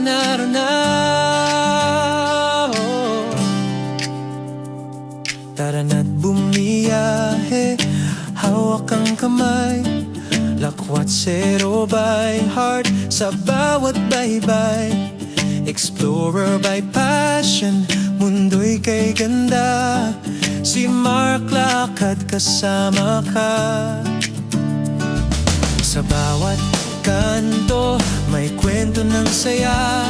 naroon na. Tara na't bumiyahe, hawak ang kamay, lakwat zero by heart sa bawat baybay. Explorer by passion, mundo'y kay ganda. Si Mark lakad kasama ka. Sa bawat kanto may kwento ng saya,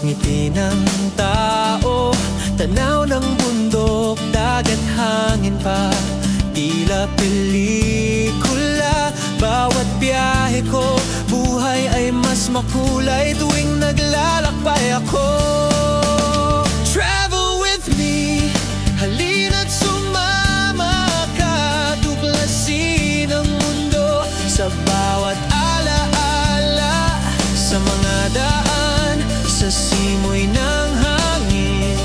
ngiti ng tao, tanaw ng bundok, dagat, hangin pa, tila pelikula. Bawat biyahe ko, buhay ay mas makulay tuwing naglalakbay ako. Travel with me, halina't sumama ka, tuklasin ang mundo sa bawat alaala, sa mga daan, sa simoy ng hangin.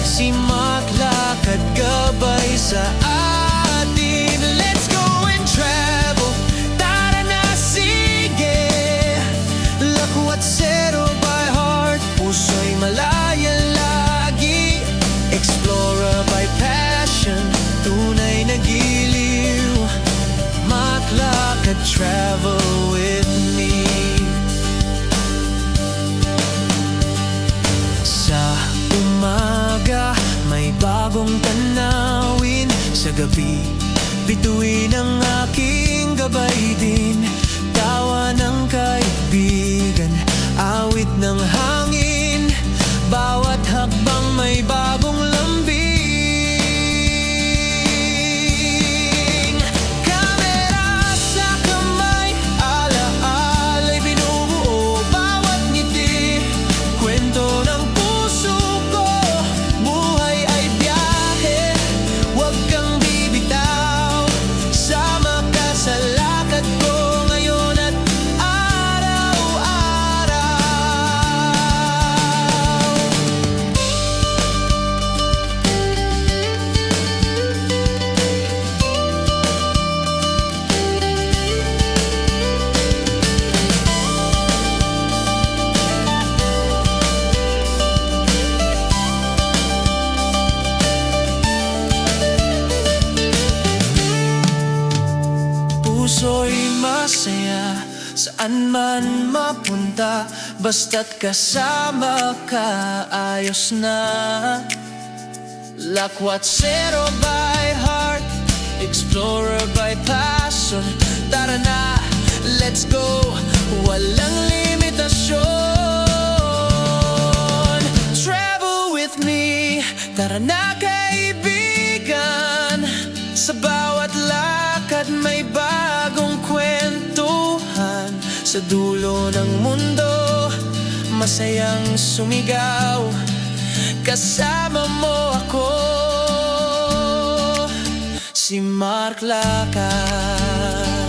Si Mark lakad gabay sa atin. Let's go and travel, tara na sige. Lakwat zero by heart, puso'y malaya lagi. Explorer by passion, tunay na giliw. Mark lakad, travel with me. Sa umaga may bagong tanawin, sa gabi bituin ang aking gabay din. Tawa ng kaibigan, awit ng hangin, bawat hakbang may bagong lambing. Kamera sa kamay, alaala'y binubuo bawat ngiti. Kwento ng puso ko, buhay ay biyahe, huwag kang bibitaw. Sama ka sa lakad ko ngayon at araw-araw. Puso'y masaya, saan man mapunta, basta't kasama ka, ayos na. Lakwat zero by heart, explorer by passion. Tara na, let's go, walang limitasyon. Travel with me, tara na kaibigan. Sa bawat lakad may bagong kwentuhan. Sa dulo ng mundo, masayang sumigaw. Kasama mo ako, si Mark lakad.